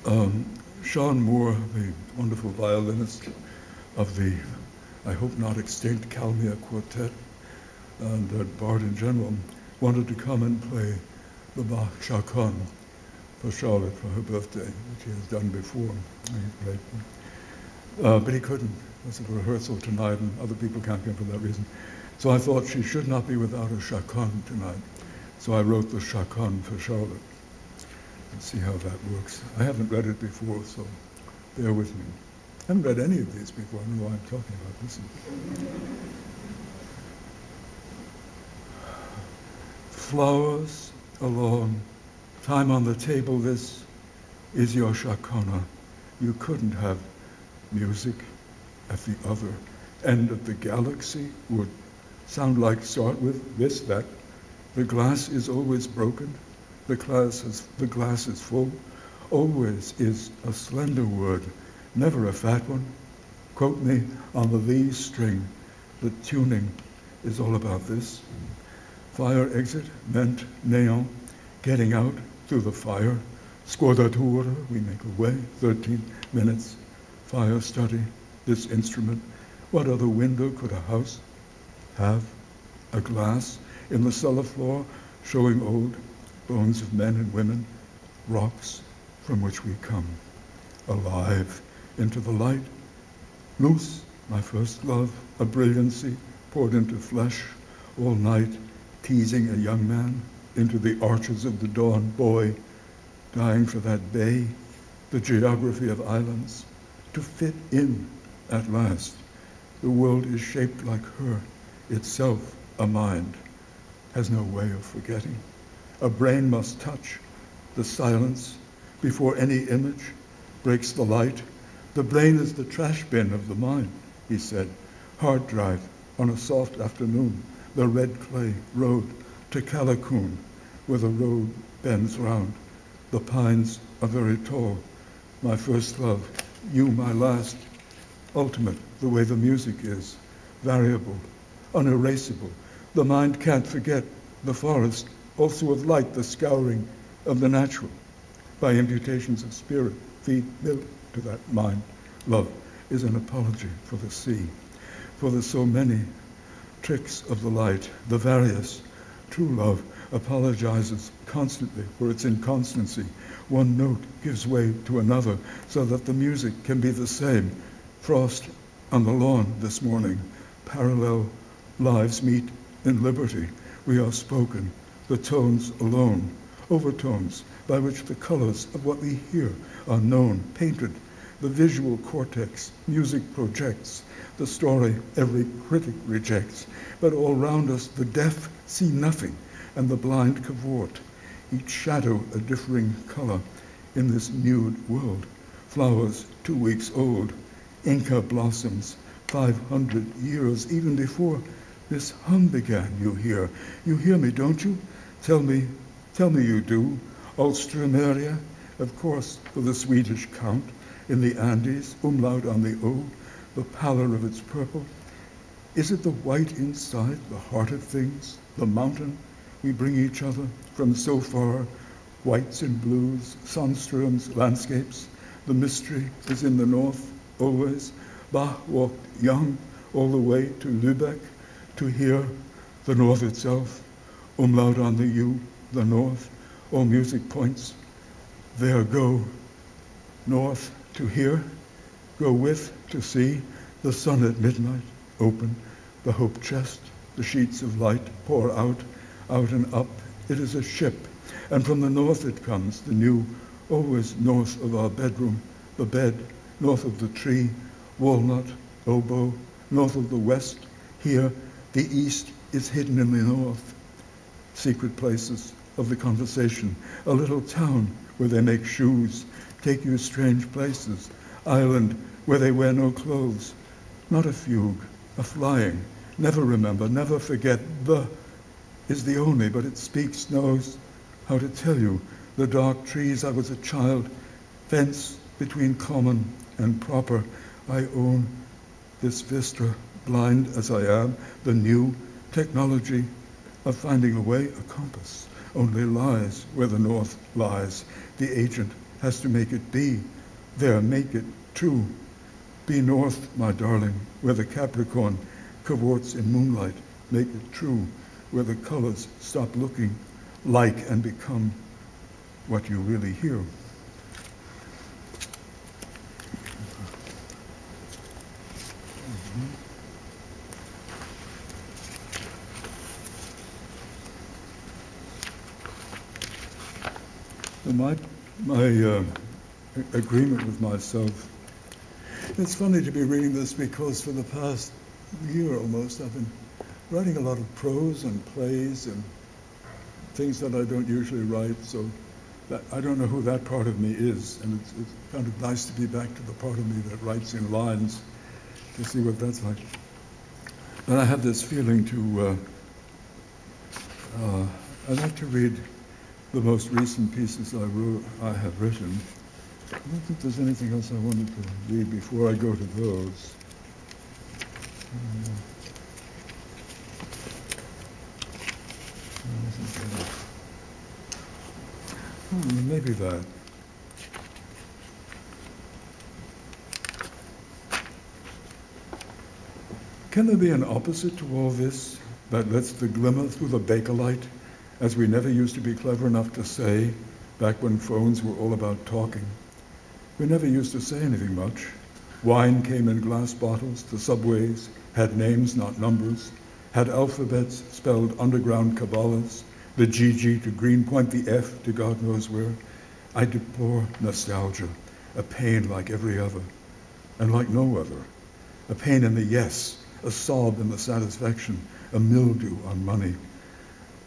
Sean Moore, the wonderful violinist of the, I hope not extinct, Kalmia Quartet, and Bard in general, wanted to come and play the Bach Chaconne for Charlotte for her birthday, which he has done before. But he couldn't. There's a rehearsal tonight, and other people can't come for that reason. So I thought she should not be without a chaconne tonight. So I wrote the chaconne for Charlotte. Let's see how that works. I haven't read it before, so bear with me. I haven't read any of these before. I don't know why I'm talking about this. Flowers alone, time on the table, this is your chaconne. You couldn't have music at the other end of the galaxy would sound like start with this, that. The glass is always broken. The glass is full. Always is a slender word, never a fat one. Quote me on the these string. The tuning is all about this. Fire exit meant neon, getting out through the fire. Scordatura, we make a way, 13 minutes. Fire study, this instrument. What other window could a house have? A glass in the cellar floor showing old bones of men and women, rocks from which we come, alive into the light. Loose, my first love, a brilliancy poured into flesh all night, teasing a young man into the arches of the dawn, boy, dying for that bay, the geography of islands, to fit in at last. The world is shaped like her, itself a mind, has no way of forgetting. A brain must touch the silence before any image breaks the light. The brain is the trash bin of the mind, he said. Hard drive on a soft afternoon, the red clay road to Callicoon, where the road bends round. The pines are very tall. My first love, you my last. Ultimate, the way the music is, variable, unerasable. The mind can't forget the forest, also of light, the scouring of the natural. By imputations of spirit, feed milk to that mind. Love is an apology for the sea, for the so many tricks of the light, the various. True love apologizes constantly for its inconstancy. One note gives way to another so that the music can be the same. Frost on the lawn this morning. Parallel lives meet in liberty. We are spoken, the tones alone, overtones by which the colors of what we hear are known, painted. The visual cortex, music projects, the story every critic rejects. But all round us the deaf see nothing, and the blind cavort, each shadow a differing color in this nude world. Flowers 2 weeks old, Inca blossoms, 500 years, even before this hum began, you hear. You hear me, don't you? Tell me you do. Alströmeria, of course, for the Swedish count, in the Andes, umlaut on the O, the pallor of its purple. Is it the white inside, the heart of things, the mountain we bring each other from so far, whites and blues, Sandström's landscapes? The mystery is in the north, always. Bach walked young all the way to Lübeck to hear the north itself, umlaut on the U, the north, all music points. There go, north to hear, go with to see, the sun at midnight, open, the hope chest, the sheets of light pour out and up. It is a ship, and from the north it comes, the new, always north of our bedroom, the bed, north of the tree, walnut, oboe, north of the west. Here, the east is hidden in the north. Secret places of the conversation, a little town where they make shoes, take you strange places, island where they wear no clothes. Not a fugue, a flying, never remember, never forget. The is the only, but it speaks, knows how to tell you. The dark trees, I was a child, fence between common and proper. I own this vista, blind as I am, the new technology of finding a way, a compass, only lies where the north lies. The agent has to make it be. There, make it true. Be north, my darling, where the Capricorn cavorts in moonlight. Make it true, where the colors stop looking like and become what you really hear. My agreement with myself. It's funny to be reading this because for the past year almost I've been writing a lot of prose and plays and things that I don't usually write, so that, I don't know who that part of me is, and it's kind of nice to be back to the part of me that writes in lines to see what that's like. And I have this feeling to, I'd like to read the most recent pieces I have written. I don't think there's anything else I wanted to read before I go to those. Maybe that. Can there be an opposite to all this that lets the glimmer through the Bakelite, as we never used to be clever enough to say, back when phones were all about talking? We never used to say anything much. Wine came in glass bottles, the subways had names, not numbers, had alphabets spelled underground Kabbalahs, the GG to Greenpoint, the F to God knows where. I deplore nostalgia, a pain like every other, and like no other. A pain in the yes, a sob in the satisfaction, a mildew on money.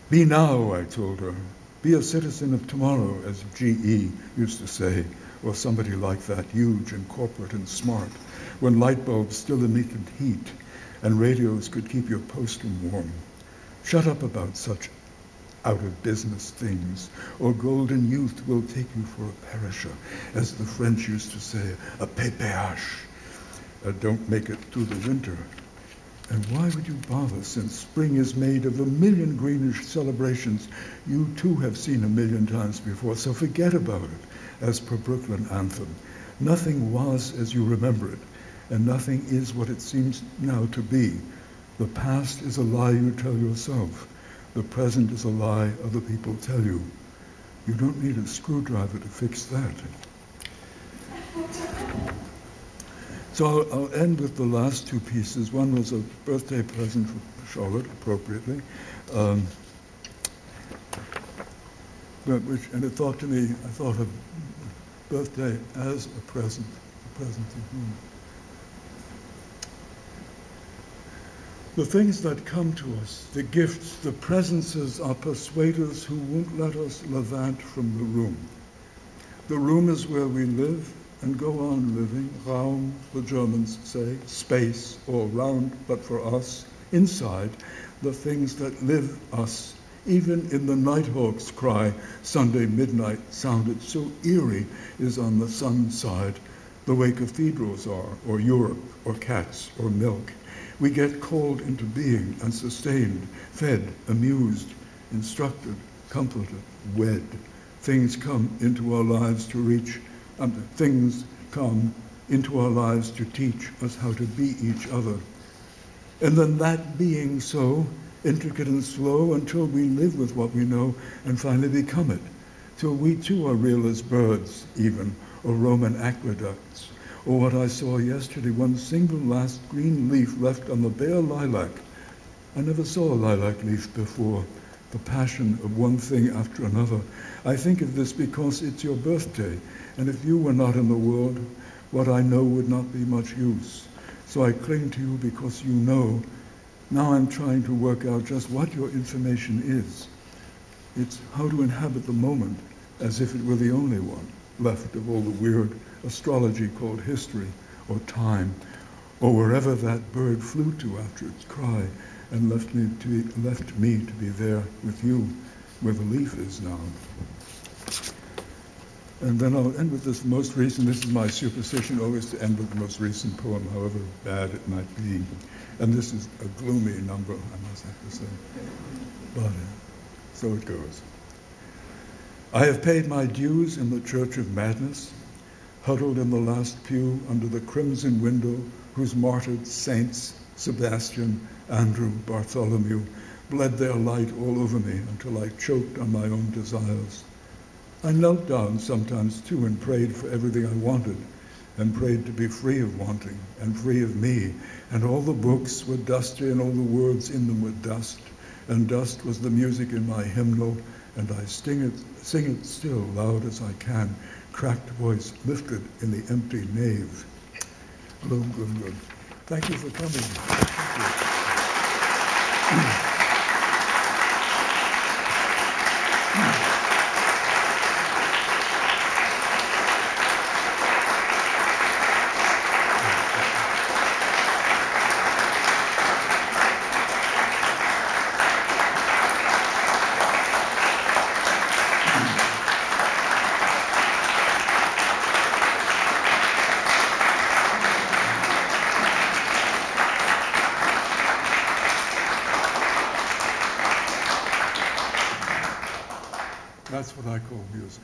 Be now, I told her. Be a citizen of tomorrow, as GE used to say, or somebody like that, huge and corporate and smart, when light bulbs still emitted heat and radios could keep your postern warm. Shut up about such out-of-business things, or golden youth will take you for a perisher, as the French used to say, a PPH. Don't make it through the winter. And why would you bother, since spring is made of a million greenish celebrations you too have seen a million times before, so forget about it, as per Brooklyn anthem. Nothing was as you remember it, and nothing is what it seems now to be. The past is a lie you tell yourself. The present is a lie other people tell you. You don't need a screwdriver to fix that. So I'll end with the last two pieces. One was a birthday present for Charlotte, appropriately. And it thought to me, I thought of birthday as a present to whom? The things that come to us, the gifts, the presences are persuaders who won't let us levant from the room. The room is where we live and go on living. Raum, the Germans say, space or round, but for us, inside, the things that live us. Even in the nighthawk's cry, Sunday midnight sounded so eerie is on the sun side, the way cathedrals are, or Europe, or cats, or milk. We get called into being and sustained, fed, amused, instructed, comforted, wed. Things come into our lives to reach, things come into our lives to teach us how to be each other. And then that being so, intricate and slow, until we live with what we know and finally become it. Till we too are real as birds, even, or Roman aqueducts. Or what I saw yesterday, one single last green leaf left on the bare lilac. I never saw a lilac leaf before. The passion of one thing after another. I think of this because it's your birthday, and if you were not in the world, what I know would not be much use. So I cling to you because you know. Now I'm trying to work out just what your information is. It's how to inhabit the moment as if it were the only one left of all the weird astrology called history or time, or wherever that bird flew to after its cry and left me to be there with you where the leaf is now. And then I'll end with this most recent. This is my superstition always to end with the most recent poem, however bad it might be. And this is a gloomy number, I must have to say. But so it goes. I have paid my dues in the Church of Madness, huddled in the last pew under the crimson window whose martyred saints, Sebastian, Andrew, Bartholomew, bled their light all over me until I choked on my own desires. I knelt down sometimes too and prayed for everything I wanted, and prayed to be free of wanting and free of me. And all the books were dusty and all the words in them were dust, and dust was the music in my hymnal, and I sing it still loud as I can, cracked voice lifted in the empty nave. Gloom, gloom, gloom. Thank you for coming. Thank you. That's what I call music.